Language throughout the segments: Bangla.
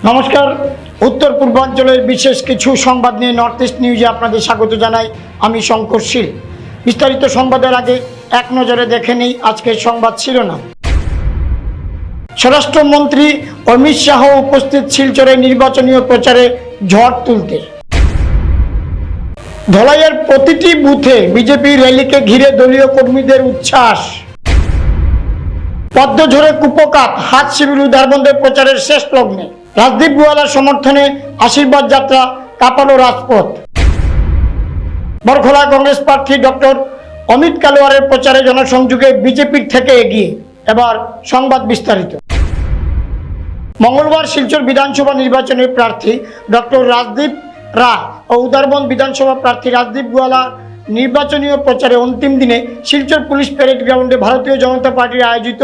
নমস্কার। উত্তর পূর্বাঞ্চলের বিশেষ কিছু সংবাদ নিয়ে নর্থ ইস্ট নিউজে আপনাদের স্বাগত জানাই। আমি শঙ্কর শীল। বিস্তারিত সংবাদের আগে এক নজরে দেখে নেই আজকের সংবাদ শিরোনাম। স্বরাষ্ট্রমন্ত্রী অমিত শাহ উপস্থিত শিলচরে নির্বাচনী প্রচারে ঝড় তুলতে। ধলাইয়ের প্রতিটি বুথে বিজেপি র্যালিকে ঘিরে দলীয় কর্মীদের উচ্ছ্বাস। পদ্মঝড়ে কুপকাত, হাত শিবির উদারবন্ধের প্রচারের শেষ লগ্নে। রাজদীপ গোয়ালার সমর্থনে আশীর্বাদ যাত্রা, কাঁপালো রাজপথ। বরখলা কংগ্রেস প্রার্থী ডক্টর অমিত কালোয়ারের প্রচারে জনসংযোগে বিজেপির থেকে এগিয়ে। এবার সংবাদ বিস্তারিত। মঙ্গলবার শিলচর বিধানসভা নির্বাচনের প্রার্থী ডক্টর রাজদীপ রায় ও উদারবন্দ বিধানসভা প্রার্থী রাজদীপ গোয়ালা নির্বাচনী প্রচারে অন্তিম দিনে শিলচর পুলিশ প্যারেড গ্রাউন্ডে ভারতীয় জনতা পার্টির আয়োজিত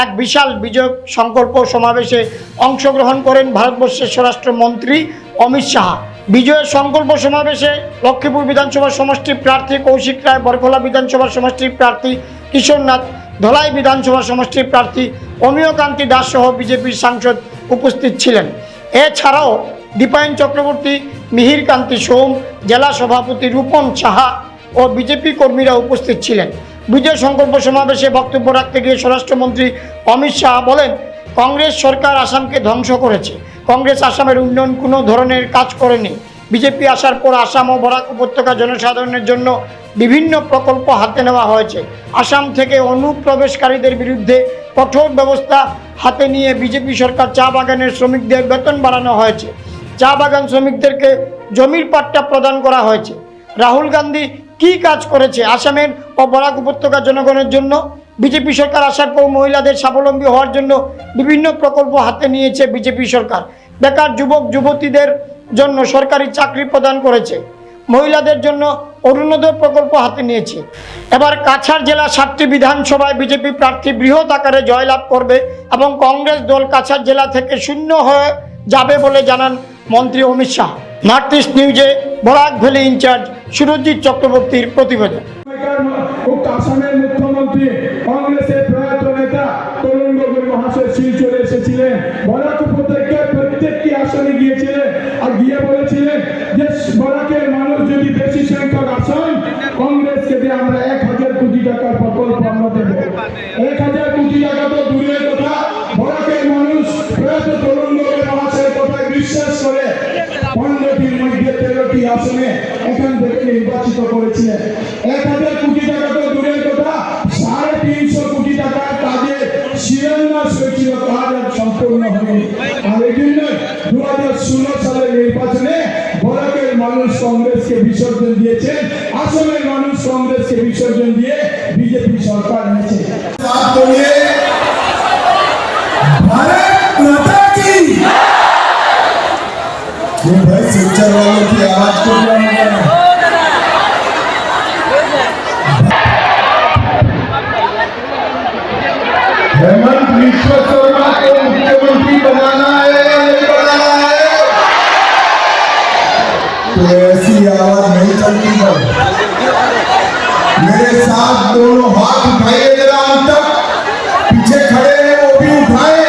এক বিশাল বিজয় সংকল্প সমাবেশে অংশগ্রহণ করেন ভারতবর্ষের স্বরাষ্ট্রমন্ত্রী অমিত শাহ। বিজয়ের সংকল্প সমাবেশে লক্ষ্মীপুর বিধানসভা সমষ্টির প্রার্থী কৌশিক রায়, বরখলা বিধানসভা সমষ্টির প্রার্থী কিশোরনাথ, ধলাই বিধানসভা সমষ্টির প্রার্থী অমিয়কান্তি দাস সহ বিজেপির সাংসদ উপস্থিত ছিলেন। এছাড়াও দীপায়ন চক্রবর্তী, মিহির কান্তি সোম, জেলা সভাপতি রূপন সাহা ও বিজেপি কর্মীরা উপস্থিত ছিলেন। বিজয় সংকল্প সমাবেশে বক্তব্য রাখতে গিয়ে স্বরাষ্ট্রমন্ত্রী অমিত শাহ বলেন, কংগ্রেস সরকার আসামকে ধ্বংস করেছে। কংগ্রেস আসামের উন্নয়ন কোনো ধরনের কাজ করেনি। বিজেপি আসার পর আসাম ও বরাক উপত্যকা জনসাধারণের জন্য বিভিন্ন প্রকল্প হাতে নেওয়া হয়েছে। আসাম থেকে অনুপ্রবেশকারীদের বিরুদ্ধে কঠোর ব্যবস্থা হাতে নিয়ে বিজেপি সরকার চা বাগানের শ্রমিকদের বেতন বাড়ানো হয়েছে। চা বাগান শ্রমিকদেরকে জমির পাট্টা প্রদান করা হয়েছে। রাহুল গান্ধী কি কাজ করেছে আসামের ও বরাক উপত্যকার জনগণের জন্য? বিজেপি সরকার আসার পর মহিলাদের স্বাবলম্বী হওয়ার জন্য বিভিন্ন প্রকল্প হাতে নিয়েছে বিজেপি সরকার। বেকার যুবক যুবতীদের জন্য সরকারি চাকরি প্রদান করেছে। মহিলাদের জন্য অরুণোদয় প্রকল্প হাতে নিয়েছে। এবার কাছাড় জেলা 7টি বিধানসভায় বিজেপি প্রার্থী বৃহৎ আকারে জয়লাভ করবে এবং কংগ্রেস দল কাছাড় জেলা থেকে শূন্য হয়ে যাবে বলে জানান মন্ত্রী অমিত শাহ। নর্থ ইস্ট নিউজে বরাক ভ্যালি ইনচার্জ সুরজিৎ চক্রবর্তীর প্রতিবেদন। আসামের মুখ্যমন্ত্রী কংগ্রেসের প্রয়াত নেতা তরুণ গগৈ মহাশয় শিলচরে এসেছিলেন। বরাক উপত্যকার প্রত্যেকটি আসনে গিয়েছিলেন আর গিয়ে বলেছিলেন যে বরাকের মানুষ যদি বেশি সংখ্যক আসন কংগ্রেসকে দিয়ে আমরা 1000 কোটি টাকার প্রকল্প আমরা দেব। 1000 কোটি টাকা তো দূরের কথা, বরাকের মানুষ প্রয়াত তরুণ গগৈ মহাশয়ের কথায় বিশ্বাস করে 15টির মধ্যে 13টি আসনে এখান থেকে নির্বাচিত করেছিলেন। 1000 কোটি টাকা তো দূরের কথা, 350 কোটি টাকার কাজে শিলান্যাস হয়েছিল, কাজ সম্পূর্ণ হয়নি। আর এই জন্য 2016 সালের নির্বাচনে বরাকের মানুষ কংগ্রেসকে বিসর্জন দিয়েছে, আসামের মানুষ কংগ্রেসকে বিসর্জন দিয়ে বিজেপি সরকার এনেছে। भाई सिलचर वालों की आवाज को हेमंत विश्व शर्मा को मुख्यमंत्री बनाना है या नहीं बनाना है? तो ऐसी आवाज नहीं चलती है। मेरे साथ दोनों हाथ उठाइए जरा हम तक, पीछे खड़े हैं वो भी उठाए,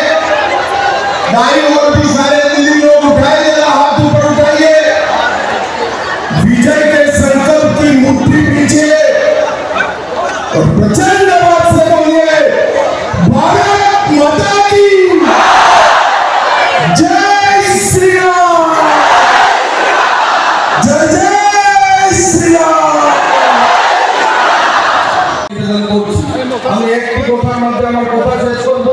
दाई और भी सारे दिल्ली लोग उठाए, जरा हाथ ऊपर उठाइए। विजय के संकल्प की मुट्ठी पीछे और प्रचंड आवाज से बोलिए, भारत माता की जय श्री राम, जय जय श्री राम। আমি একটি কথার মধ্যে আমার কথা শেষ করব।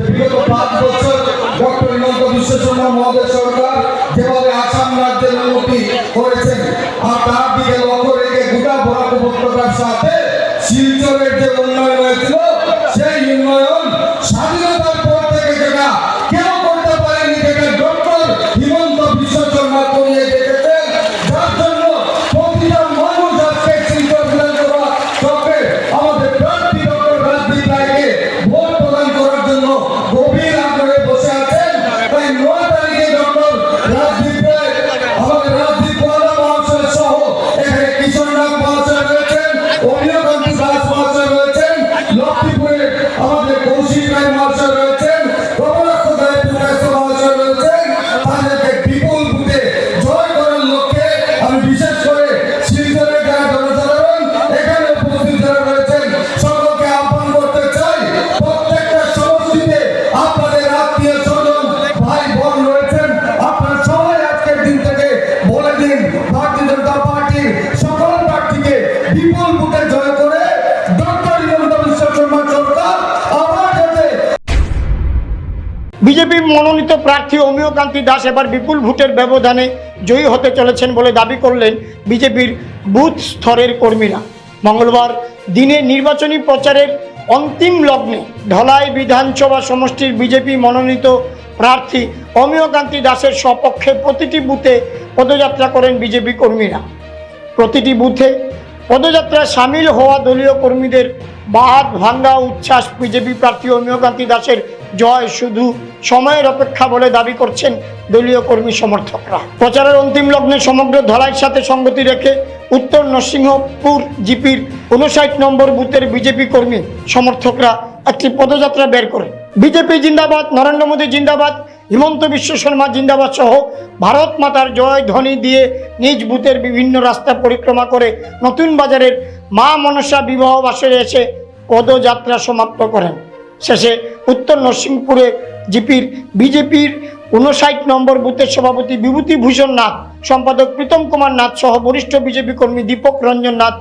বিগত 5 বছর ডক্টর হিমন্ত বিশ্ব শর্মা মহাদেব সরকার যেভাবে আসাম রাজ্যের উন্নতি করেছেন আর তার দিকে লক্ষ্য রেখে গোটা বরাক উপত্যকার সাথে শিলচরের যে উন্নয়ন হয়েছিল সেই উন্নয়ন স্বাধীনতার পর থেকে যেটা কেউ করতে পারেনি, যেটা ডক্টর হিমন্ত বিশ্ব শর্মা করিয়ে দেখেছেন, যার জন্য প্রতিটা মানুষ আজকে শিলচর বিধানসভা চক্রে আমাদের প্রার্থী ডক্টর রাজদীপ রায়কে ভোট প্রদান করার জন্য গভীর আগ্রহে বসে আছেন। তাই 9 তারিখে ডক্টর রাজদীপ রায়, আমাদের রাজদীপ গোয়ালা মহাশয় সহ এখানে কিশোরনাথ মহাশয় রয়েছেন, অমিয়কান্তি দাস মহাশয় রয়েছেন, লক্ষ্মী বিজেপি মনোনীত প্রার্থী অমিয়কান্তি দাস এবার বিপুল ভোটের ব্যবধানে জয়ী হতে চলেছেন বলে দাবি করলেন বিজেপির বুথ স্তরের কর্মীরা। মঙ্গলবার দিনে নির্বাচনী প্রচারের অন্তিম লগ্নে ধলাই বিধানসভা সমষ্টির বিজেপি মনোনীত প্রার্থী অমিয়কান্তি দাসের সপক্ষে প্রতিটি বুথে পদযাত্রা করেন বিজেপি কর্মীরা। প্রতিটি বুথে পদযাত্রায় সামিল হওয়া দলীয় কর্মীদের বাহাত ভাঙ্গা উচ্ছ্বাস। বিজেপি প্রার্থী অমিয়কান্তি দাসের জয় শুধু সময়ের অপেক্ষা বলে দাবি করছেন দলীয় কর্মী সমর্থকরা। প্রচারের অন্তিম লগ্নে সমগ্র ধলাইয়ের সাথে সঙ্গতি রেখে উত্তর নরসিংহপুর জিপির 59 নম্বর বুথের বিজেপি কর্মী সমর্থকরা একটি পদযাত্রা বের করেন। বিজেপি জিন্দাবাদ, নরেন্দ্র মোদী জিন্দাবাদ, হিমন্ত বিশ্ব শর্মা জিন্দাবাদ সহ ভারত মাতার জয় ধ্বনি দিয়ে নিজ বুথের বিভিন্ন রাস্তা পরিক্রমা করে নতুন বাজারের মা মনসা বিবাহ বাসরে এসে পদযাত্রা সমাপ্ত করেন। শেষে উত্তর নরসিংপুরে জিপির বিজেপির 59 নম্বর বুথের সভাপতি বিভূতিভূষণ নাথ, সম্পাদক প্রীতম কুমার নাথ সহ বরিষ্ঠ বিজেপি কর্মী দীপক রঞ্জন নাথ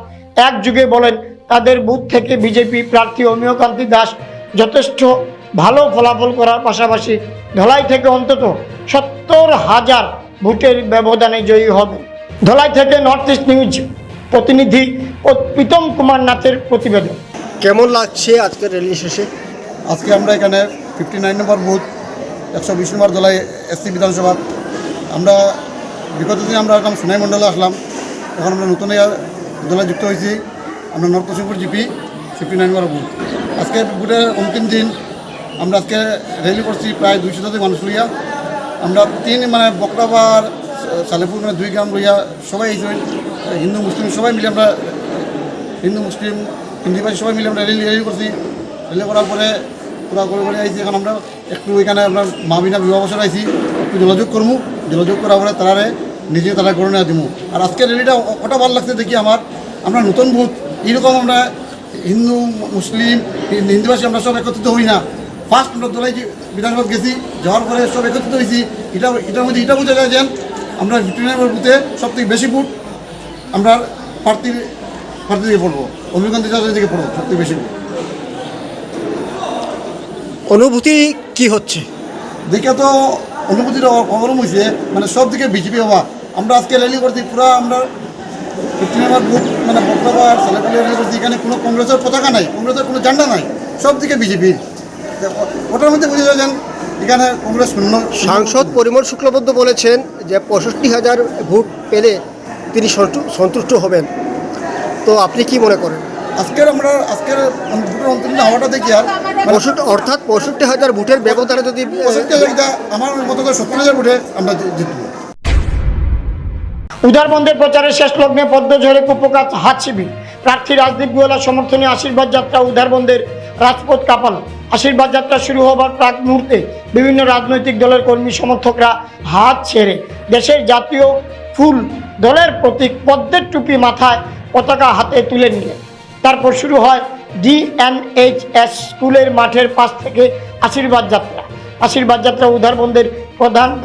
একযোগে বলেন, তাদের বুথ থেকে বিজেপি প্রার্থী অমিয়কান্তি দাস যথেষ্ট ভালো ফলাফল করার পাশাপাশি ধলাই থেকে অন্তত 70,000 ভোটের ব্যবধানে জয়ী হবে। ধলাই থেকে নর্থ ইস্ট নিউজ প্রতিনিধি প্রীতম কুমার নাথের প্রতিবেদন। কেমন লাগছে আজকের র্যালি শেষে? আজকে আমরা এখানে 59 নম্বর বুথ 120 নম্বর দলাই এসসি বিধানসভা। আমরা বিগত দিন আমরা এখন সোনাই মণ্ডলে আসলাম, এখন আমরা নতুন দলে যুক্ত হয়েছি। আমরা নর্থ নরসিংপুর জিপি 59 নম্বর বুথ। আজকে বুথের অন্তিম দিন আমরা আজকে র্যালি করছি প্রায় 200 মানুষ লইয়া। আমরা বকরাবার সালেপুর 2 গ্রাম লইয়া সবাই এই হিন্দু মুসলিম সবাই মিলে আমরা হিন্দু মুসলিম হিন্দিভাষী সবাই মিলে আমরা র্যালি করছি। র্যালি করার পরে পুরা করে আইছি। এখন আমরা একটু এখানে আমরা মামিনা বিবাহ বছর আইছি, একটু যোগাযোগ করবো। যোগাযোগ করার পরে তারা করে নেওয়া দিব। আর আজকের র্যালিটা ওটা ভালো লাগছে দেখি আমরা নতুন বুথ এইরকম আমরা হিন্দু মুসলিম হিন্দিভাষী আমরা সব একত্রিত হই না। ফার্স্ট আমরা দোলাই বিধানসভা গেছি, যাওয়ার পরে সব একত্রিত হয়েছি। এটার মধ্যে এটা বোঝা যায় যে আমরা 59 নম্বর বুথে সব থেকে বেশি ভোট আমরা প্রার্থী দিকে পড়বো, অমিয়কান্তি দাসের দিকে পড়বো সব থেকে বেশি ভোট। অনুভূতি কি হচ্ছে? দেখে তো অনুভূতিটা অগরম হয়েছে, সব দিকে বিজেপি হওয়া। আমরা আজকে র্যালি করছি পুরা আমরা 59 নম্বর বুথ বকরাবার সালেপুরে র্যালি করছি। এখানে কোনো কংগ্রেসের পতাকা নাই, কংগ্রেসের কোনো ঝান্ডা নাই, সব দিকে বিজেপি। ওটার মধ্যে বোঝা যায় এখানে কংগ্রেস শূন্য। সাংসদ পরিমল শুক্লবৈদ্য বলেছেন যে 65,000 ভোট পেলে তিনি সন্তুষ্ট হবেন। তো আপনি কি মনে করেন? আজকের ভোটের অন্তর্গত হওয়াটা দেখি আর অর্থাৎ 65,000 ভোটের ব্যবধানে যদি 65,000 আমার মতো করে 70,000 ভোটে আমরা জিতব। উদারবন্দের প্রচারের শেষ লগ্নে পদ্মঝড়ে কুপকাত হাত শিবির। প্রার্থী রাজদীপ গুয়ালার সমর্থনে আশীর্বাদ যাত্রা উদারবন্দের রাজপথ কাঁপানো। আশীর্বাদ যাত্রা শুরু হবার প্রাক মুহূর্তে বিভিন্ন রাজনৈতিক দলের কর্মী সমর্থকরা হাত ছেড়ে দেশের জাতীয় ফুল দলের প্রতীক পদ্মের টুপি মাথায় পতাকা হাতে তুলে নিলেন। তারপর শুরু হয় DNHS স্কুলের মাঠের পাশ থেকে আশীর্বাদ যাত্রা। আশীর্বাদ যাত্রা উদারবন্দের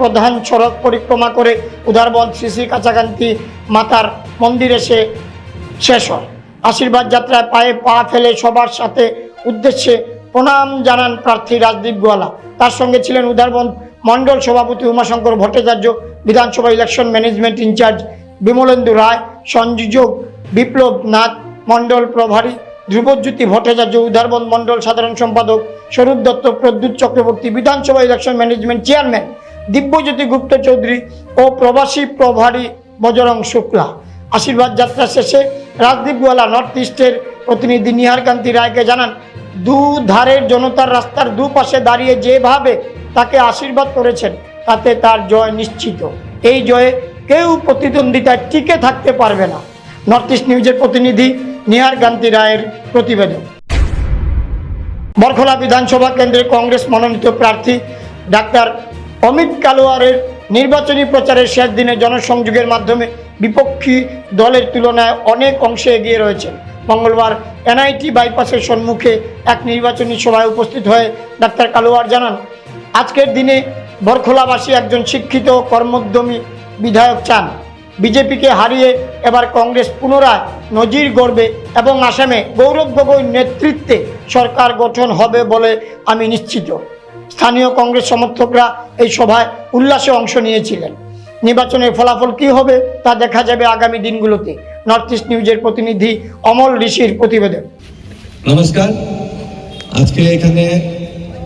প্রধান সড়ক পরিক্রমা করে উদারবন্দ শ্রী কাছাকান্তি মাতার মন্দিরে শেষ হয়। আশীর্বাদ যাত্রায় পায়ে পা ফেলে সবার সাথে উদ্দেশ্যে প্রণাম জানান প্রার্থী রাজদীপ গোয়ালা। তার সঙ্গে ছিলেন উদারবন্দ মণ্ডল সভাপতি উমাশঙ্কর ভট্টাচার্য, বিধানসভা ইলেকশন ম্যানেজমেন্ট ইনচার্জ বিমলেন্দু রায়, সংযোজক বিপ্লব নাথ, মণ্ডল প্রভারী ধ্রুবজ্যোতি ভট্টাচার্য, উদারবন্দ মণ্ডল সাধারণ সম্পাদক স্বরূপ দত্ত, প্রদ্যুৎ চক্রবর্তী, বিধানসভা ইলেকশন ম্যানেজমেন্ট চেয়ারম্যান দিব্যজ্যোতি গুপ্ত চৌধুরী ও প্রবাসী প্রভারী বজরং শুক্লা। আশীর্বাদ যাত্রা শেষে রাজদীপ গোয়ালা নর্থ ইস্টের প্রতিনিধি নিহার কান্তি রায়কে জানান, দুধারের জনতার রাস্তার দুপাশে দাঁড়িয়ে যেভাবে তাকে আশীর্বাদ করেছেন তাতে তার জয় নিশ্চিত। এই জয়ে কেউ প্রতিদ্বন্দ্বিতায় টিকে থাকতে পারবে না। নর্থ ইস্ট নিউজের প্রতিনিধি নিহার কান্তি রায়ের প্রতিবেদন। বরখলা বিধানসভা কেন্দ্রে কংগ্রেস মনোনীত প্রার্থী ডাক্তার অমিত কালোয়ারের নির্বাচনী প্রচারের শেষ দিনে জনসংযোগের মাধ্যমে বিপক্ষী দলের তুলনায় অনেক অংশে এগিয়ে রয়েছেন। মঙ্গলবার NIT বাইপাসের সম্মুখে এক নির্বাচনী সভায় উপস্থিত হয়ে ডাক্তার কালোয়ার জানান, আজকের দিনে বরখলাবাসী একজন শিক্ষিত কর্মোদ্যমী বিধায়ক চান। বিজেপিকে হারিয়ে এবার কংগ্রেস পুনরায় নজির গড়বে এবং আসামে গৌরব গগৈর নেতৃত্বে সরকার গঠন হবে বলে আমি নিশ্চিত। স্থানীয় কংগ্রেস সমর্থকরা এই সভায় উল্লাসে অংশ নিয়েছিলেন। নির্বাচনের ফলাফল কী হবে তা দেখা যাবে আগামী দিনগুলোতে। নর্থ ইস্ট নিউজের প্রতিনিধি অমল ঋষির প্রতিবেদন। নমস্কার। আজকে এখানে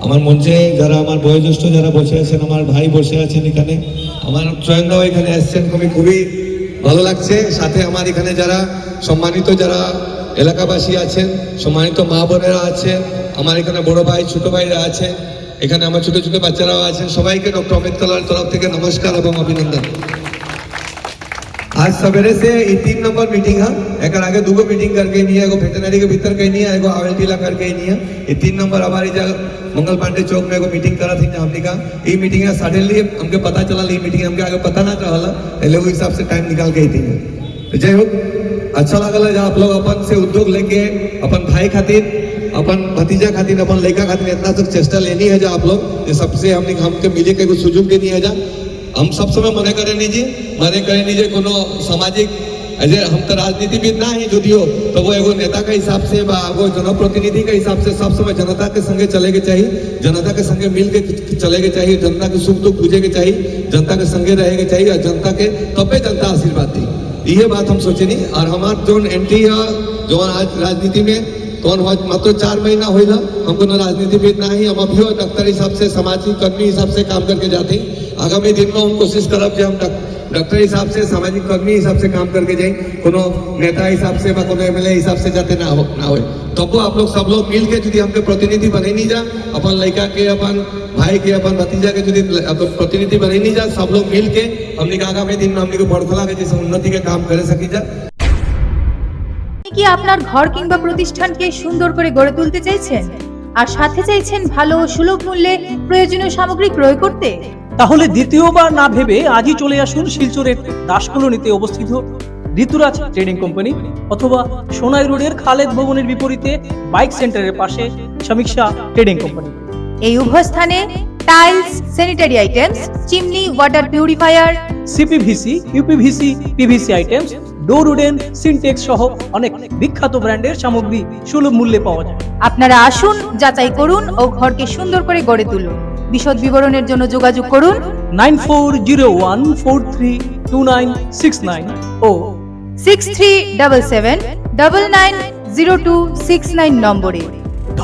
আমার মঞ্চে যারা আমার বয়োজ্যেষ্ঠ যারা বসে আছেন, আমার ভাই বসে আছেন এখানে, আমার স্বয়ংরাও এখানে এসছেন, খুবই ভালো লাগছে। সাথে আমার এখানে যারা সম্মানিত যারা এলাকাবাসী আছেন, সম্মানিত মা বোনেরা আছে, আমার এখানে বড় ভাই ছোট ভাইরা আছে, এখানে আমার ছোট ছোট বাচ্চারাও আছেন, সবাইকে डॉक्टर अम्बेडकर तरफ থেকে নমস্কার এবং অভিনন্দন। आज सवेरे से ये 3 नंबर मीटिंग है। एक आगे 2 मीटिंग करके नहीं है, एगो वेटनरी के भीतर कहीं नहीं है, एगो आवेटीला करके नहीं है। ये 3 नंबर हमारी जगह मंगल पांडे चौक में एगो मीटिंग करा थी हमने का। ये मीटिंग है सडनली हमके पता चला, ये मीटिंग हमके आगे पता ना चला, पहले वो हिसाब से टाइम निकाल के थी। तो जय हो, अच्छा लगल है आप लोग अपन से उद्योग लेके अपन भाई खातिर, अपन भतीजा खातिर, अपन लड़का खातिर इतना सब चेष्टा लेनी है जो आप लोग सबसे हमके मिले के सुजोग देनी है जा। हम सब समय मने करे नीजिए कोनो सामाजिक अजय हम तो राजनीतिविद ना ही जुदियो, तो वो एगो नेता के हिसाब से एगो जनप्रतिनिधि के हिसाब से सब समय जनता के संगे चले के चाहिए, जनता के संगे मिल के चले के चाहिए, जनता के सुख दुख बुझे के चाहिए, जनता के संगे रहे के चाहिए, और जनता के तबे जनता आशीर्वाद दी। ये बात हम सोचे नहीं। और हमार जो एंट्री है जो आज राजनीति में कौन मात्र 4 महीना होगा, हम कोनो राजनीतिविद ना ही, हम अभी डॉक्टर हिसाब से सामाजिक कर्मी हिसाब से काम करके जाते हैं। आगामी दिन में हम कोशिश करब जो हम डॉक्टर हिसाब से सामाजिक कर्मी हिसाब से काम करके जाए, कोनो नेता हिसाब से कोनो एमएलए हिसाब से जाते ना हो। तब आप लोग सब लोग मिल के यदि हमके प्रतिनिधि बने नहीं जा, अपन लड़का के, अपन भाई के, अपन भतीजा के यदि प्रतिनिधि बने नहीं जा, सब लोग मिल के हमने आगामी दिन में हमने को बड़खला के जैसे उन्नति के काम करे सकी जा। কি আপনার ঘর কিংবা প্রতিষ্ঠানকে সুন্দর করে গড়ে তুলতে চাইছেন আর সাথে চাইছেন ভালো ও সুলভ মূল্যে প্রয়োজনীয় সামগ্রী ক্রয় করতে? তাহলে দ্বিতীয়বার না ভেবে আজই চলে আসুন শিলচরের দাস কলোনিতে অবস্থিত ঋতুরাজ ট্রেডিং কোম্পানি অথবা সোনাই রোডের খালেদ ভবনের বিপরীতে বাইক সেন্টারের পাশে সমীক্ষা ট্রেডিং কোম্পানি। এই উভয় স্থানে tiles, sanitary items, chimney, water purifier, CPVC, uPVC, PVC items, ডোর উডেন, সিনটেক্স সহ অনেক বিখ্যাত ব্র্যান্ডের সামগ্রী সুলভ মূল্যে পাওয়া যায়। আপনারা আসুন, যাচাই করুন ও ঘরকে সুন্দর করে গড়ে তুলুন। বিশদ বিবরণের জন্য যোগাযোগ করুন 9401432969 ও 6377990269 নম্বরে।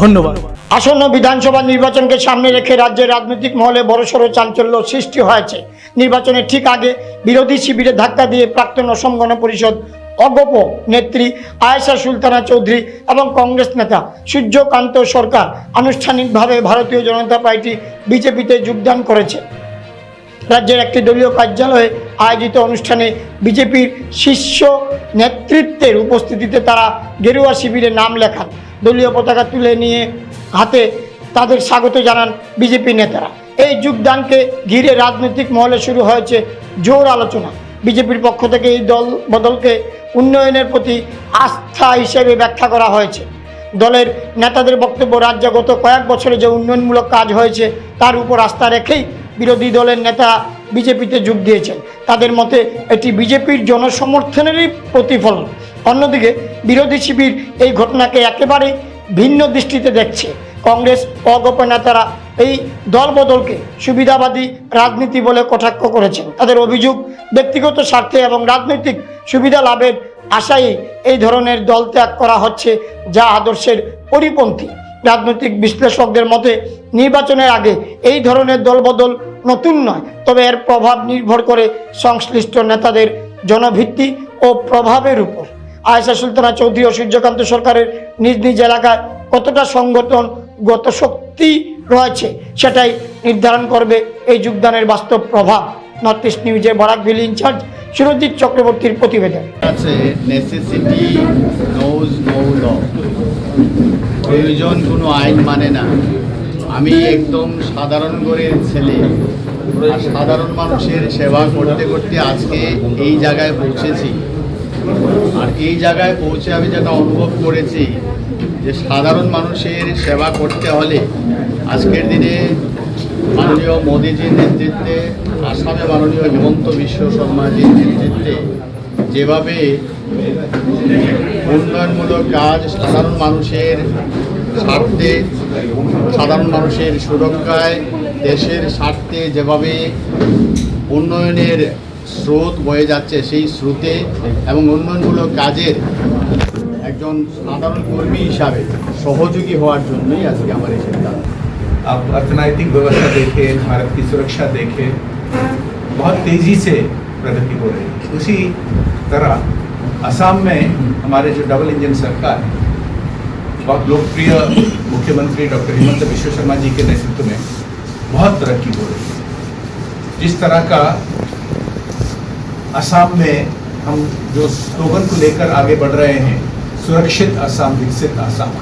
ধন্যবাদ। আসন্ন বিধানসভা নির্বাচনকে সামনে রেখে রাজ্যের রাজনৈতিক মহলে বড়সড় চাঞ্চল্য সৃষ্টি হয়েছে। নির্বাচনের ঠিক আগে বিরোধী শিবিরে ধাক্কা দিয়ে প্রাক্তন অসম গণ পরিষদ অগপ নেত্রী আয়েশা সুলতানা চৌধুরী এবং কংগ্রেস নেতা সূর্যকান্ত সরকার আনুষ্ঠানিকভাবে ভারতীয় জনতা পার্টি বিজেপিতে যোগদান করেছে। রাজ্যের একটি দলীয় কার্যালয়ে আয়োজিত অনুষ্ঠানে বিজেপির শীর্ষ নেতৃত্বের উপস্থিতিতে তারা গেরুয়া শিবিরে নাম লেখান। দলীয় পতাকা তুলে নিয়ে হাতে তাদের স্বাগত জানান বিজেপি নেতারা। এই যোগদানকে ঘিরে রাজনৈতিক মহলে শুরু হয়েছে জোর আলোচনা। বিজেপির পক্ষ থেকে এই দল বদলকে উন্নয়নের প্রতি আস্থা হিসেবে ব্যাখ্যা করা হয়েছে। দলের নেতাদের বক্তব্য, রাজ্যে গত কয়েক বছরে যে উন্নয়নমূলক কাজ হয়েছে তার উপর আস্থা রেখেই বিরোধী দলের নেতা বিজেপিতে যোগ দিয়েছেন। তাদের মতে এটি বিজেপির জনসমর্থনেরই প্রতিফলন। অন্যদিকে বিরোধী শিবির এই ঘটনাকে একেবারেই ভিন্ন দৃষ্টিতে দেখছে। কংগ্রেস অগপ নেতারা এই দলবদলকে সুবিধাবাদী রাজনীতি বলে কটাক্ষ করেছেন। তাদের অভিযোগ, ব্যক্তিগত স্বার্থে এবং রাজনৈতিক সুবিধা লাভের আশায় এই ধরনের দল ত্যাগ করা হচ্ছে, যা আদর্শের পরিপন্থী। রাজনৈতিক বিশ্লেষকদের মতে নির্বাচনের আগে এই ধরনের দলবদল নতুন নয়, তবে এর প্রভাব নির্ভর করে সংশ্লিষ্ট নেতাদের জনভিত্তি ও প্রভাবের উপর। আয়েশা সুলতানা চৌধুরী ও সূর্যকান্ত সরকারের নিজ নিজ এলাকায় কতটা সংগঠনগত শক্তি রয়েছে সেটাই নির্ধারণ করবে এই যোগদানের বাস্তব প্রভাব। নর্থ ইস্ট নিউজের বরাকভিল ইনচার্জ সুরজিৎ চক্রবর্তীর প্রতিবেদন। আছে নেসেসিটি নোজ নো ল, প্রয়োজন কোনো আইন মানে না। আমি একদম সাধারণ ঘরের ছেলে, আর সাধারণ মানুষের সেবা করতে করতে আজকে এই জায়গায় পৌঁছেছি। আর এই জায়গায় পৌঁছে আমি যেটা অনুভব করেছি যে সাধারণ মানুষের সেবা করতে হলে আজকের দিনে মাননীয় মোদীজির নেতৃত্বে, আসামে মাননীয় হিমন্ত বিশ্ব শর্মাজির নেতৃত্বে যেভাবে উন্নয়নমূলক কাজ সাধারণ মানুষের স্বার্থে, সাধারণ মানুষের সুরক্ষায়, দেশের স্বার্থে যেভাবে উন্নয়নের স্রোত বয়ে যাচ্ছে, সেই স্রোতে এবং উন্নয়নমূলক কাজের একজন সাধারণ কর্মী হিসাবে সহযোগী হওয়ার জন্যই আজকে আমার এই সিদ্ধান্ত। आप अर्थनैतिक व्यवस्था देखें, भारत की सुरक्षा देखें, बहुत तेज़ी से प्रगति हो रही है। उसी तरह असम में हमारे जो डबल इंजन सरकार है, बहुत लोकप्रिय मुख्यमंत्री डॉक्टर हिमंत बिश्व शर्मा जी के नेतृत्व में बहुत तरक्की हो रही है। जिस तरह का असम में हम जो स्लोगन को लेकर आगे बढ़ रहे हैं, सुरक्षित असम, विकसित असम,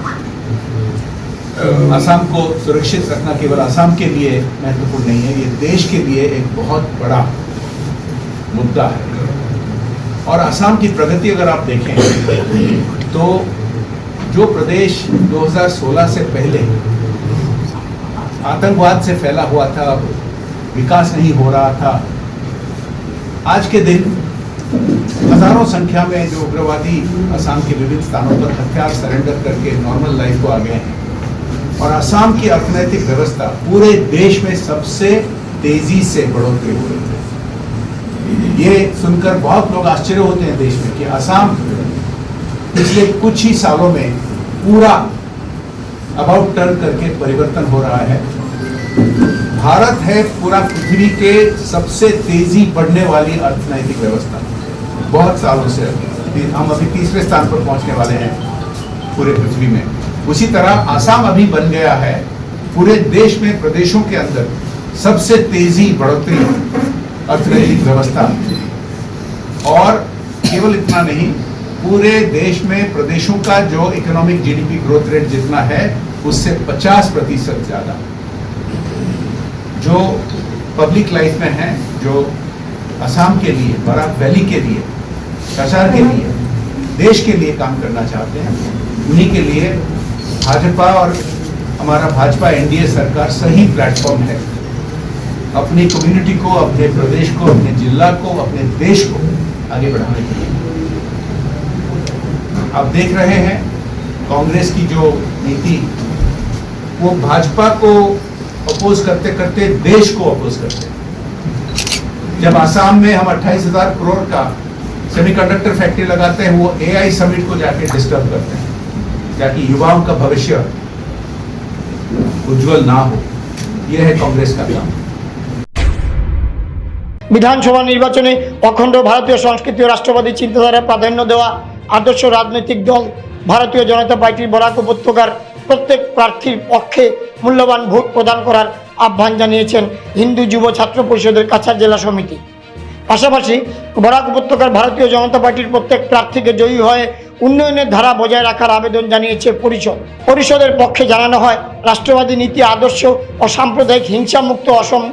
असम को सुरक्षित रखना केवल असम के लिए महत्वपूर्ण नहीं है, ये देश के लिए एक बहुत बड़ा मुद्दा है। और असम की प्रगति अगर आप देखें तो जो प्रदेश 2016 से पहले आतंकवाद से फैला हुआ था, विकास नहीं हो रहा था, आज के दिन हजारों संख्या में जो उग्रवादी असम के विभिन्न स्थानों पर हथियार सरेंडर करके नॉर्मल लाइफ को आ गए हैं, और असम की अर्थनैतिक व्यवस्था पूरे देश में सबसे तेजी से बढ़ोतरी हो रही है। ये सुनकर बहुत लोग आश्चर्य होते हैं देश में कि असम पिछले कुछ ही सालों में पूरा अबाउट टर्न करके परिवर्तन हो रहा है। भारत है पूरा पृथ्वी के सबसे तेजी बढ़ने वाली अर्थनैतिक व्यवस्था, बहुत सालों से हम अभी तीसरे स्थान पर पहुंचने वाले हैं पूरे पृथ्वी में। उसी तरह असम अभी बन गया है पूरे देश में प्रदेशों के अंदर सबसे तेजी बढ़ोतरी अर्थनैतिक व्यवस्था। और केवल इतना नहीं, पूरे देश में प्रदेशों का जो इकोनॉमिक जीडीपी ग्रोथ रेट जितना है उससे 50% ज्यादा जो पब्लिक लाइफ में है, जो असम के लिए, बराक वैली के लिए, कसार के लिए, देश के लिए काम करना चाहते हैं, उन्हीं के लिए भाजपा और हमारा भाजपा एनडीए सरकार सही प्लेटफॉर्म है अपनी कम्युनिटी को, अपने प्रदेश को, अपने जिला को, अपने देश को आगे बढ़ाने के लिए। आप देख रहे हैं कांग्रेस की जो नीति, वो भाजपा को अपोज करते करते देश को अपोज करते हैं। जब आसाम में हम 28,000 करोड़ का सेमीकंडक्टर फैक्ट्री लगाते हैं, वो एआई समिट को जाके डिस्टर्ब करते हैं ताकि युवाओं का भविष्य उज्जवल ना हो। यह है कांग्रेस का काम। বিধানসভা নির্বাচনে অখণ্ড ভারতীয় সংস্কৃতি ও রাষ্ট্রবাদী চিন্তাধারায় প্রাধান্য দেওয়া আদর্শ রাজনৈতিক দল ভারতীয় জনতা পার্টির বরাক উপত্যকার প্রত্যেক প্রার্থীর পক্ষে মূল্যবান ভোট প্রদান করার আহ্বান জানিয়েছেন হিন্দু যুব ছাত্র পরিষদের কাছাড় জেলা সমিতি। পাশাপাশি বরাক উপত্যকার ভারতীয় জনতা পার্টির প্রত্যেক প্রার্থীকে জয়ী হয়ে উন্নয়নের ধারা বজায় রাখার আবেদন জানিয়েছে পরিষদের পক্ষে জানানো হয়, রাষ্ট্রবাদী নীতি আদর্শ ও সাম্প্রদায়িক হিংসামুক্ত অসম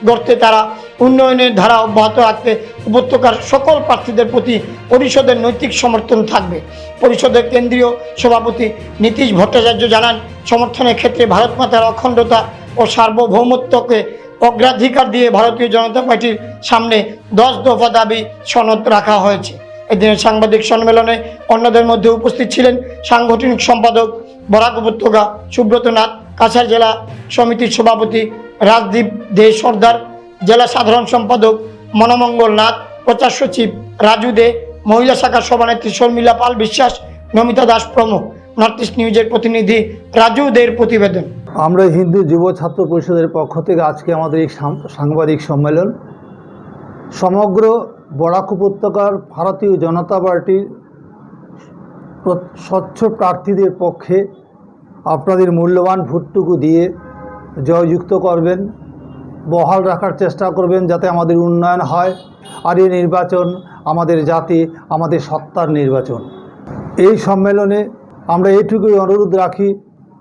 গড়তে তারা উন্নয়নের ধারা অব্যাহত রাখতে উপত্যকার সকল প্রার্থীদের প্রতি পরিষদের নৈতিক সমর্থন থাকবে। পরিষদের কেন্দ্রীয় সভাপতি নীতিশ ভট্টাচার্য জানান, সমর্থনের ক্ষেত্রে ভারত মাতার অখণ্ডতা ও সার্বভৌমত্বকে অগ্রাধিকার দিয়ে ভারতীয় জনতা পার্টির সামনে 10 দফা দাবি সনদ রাখা হয়েছে। এদিনের সাংবাদিক সম্মেলনে অন্যদের মধ্যে উপস্থিত ছিলেন সাংগঠনিক সম্পাদক বরাক উপত্যকা সুব্রত নাথ, কাছাড় জেলা সমিতির সভাপতি রাজদীপ দে সর্দার, জেলা সাধারণ সম্পাদক মনমঙ্গল নাথ, প্রচার সচিব রাজু দে, মহিলা শাখার সভানেত্রী শর্মিলা পাল বিশ্বাস, নমিতা দাস প্রমুখ। নর্থ ইস্ট নিউজের প্রতিনিধি রাজু দের প্রতিবেদন। আমরা হিন্দু যুব ছাত্র পরিষদের পক্ষ থেকে আজকে আমাদের এই সাংবাদিক সম্মেলন সমগ্র বরাক উপত্যকার ভারতীয় জনতা পার্টির স্বচ্ছ প্রার্থীদের পক্ষে আপনাদের মূল্যবান ভোটটুকু দিয়ে জয়যুক্ত করবেন, বহাল রাখার চেষ্টা করবেন যাতে আমাদের উন্নয়ন হয়। আর এই নির্বাচন আমাদের জাতি, আমাদের সত্তার নির্বাচন। এই সম্মেলনে আমরা এইটুকুই অনুরোধ রাখি,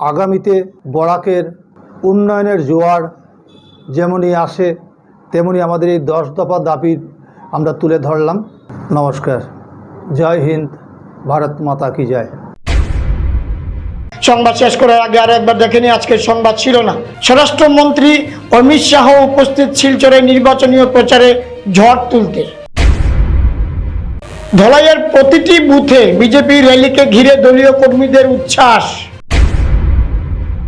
আগামীতে বরাকের উন্নয়নের জোয়ার যেমনই আসে তেমনি আমাদের এই 10 দফা দাবির আমরা তুলে ধরলাম। নমস্কার, জয় হিন্দ, ভারত মাতা কি জয়। সংবাদ শেষ করার আগে আরো একবার দেখে নিই আজকের সংবাদ শিরোনাম। স্বরাষ্ট্রমন্ত্রী অমিত শাহ উপস্থিত শিলচরে নির্বাচনীয় প্রচারে ঝড় তুলতে। ধলাইয়ের প্রতিটি বুথে বিজেপি র্যালিকে ঘিরে দলীয় কর্মীদের উচ্ছ্বাস।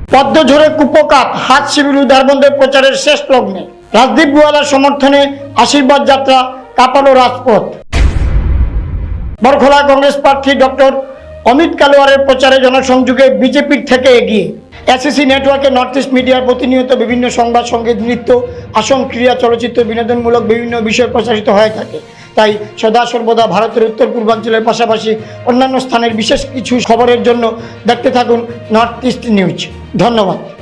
পদ্ম ঝরে কুপকাপ, হাত শিবির উদারবন্ধের প্রচারের শেষ লগ্নে রাজদীপ গুয়ালার সমর্থনে আশীর্বাদ যাত্রা, কাঁপালো রাজপথ। বরখোলা কংগ্রেস প্রার্থী ডক্টর অমিত কালোয়ারের প্রচারে জনসংযোগে বিজেপির থেকে এগিয়ে। এসএসসি নেটওয়ার্কে নর্থ ইস্ট মিডিয়ার প্রতিনিয়ত বিভিন্ন সংবাদ, সঙ্গীত, নৃত্য, আসন, ক্রীড়া, চলচ্চিত্র, বিনোদনমূলক বিভিন্ন বিষয় প্রচারিত হয়ে থাকে। তাই সদা সর্বদা ভারতের উত্তর পূর্বাঞ্চলের পাশাপাশি অন্যান্য স্থানের বিশেষ কিছু খবরের জন্য দেখতে থাকুন নর্থ ইস্ট নিউজ। ধন্যবাদ।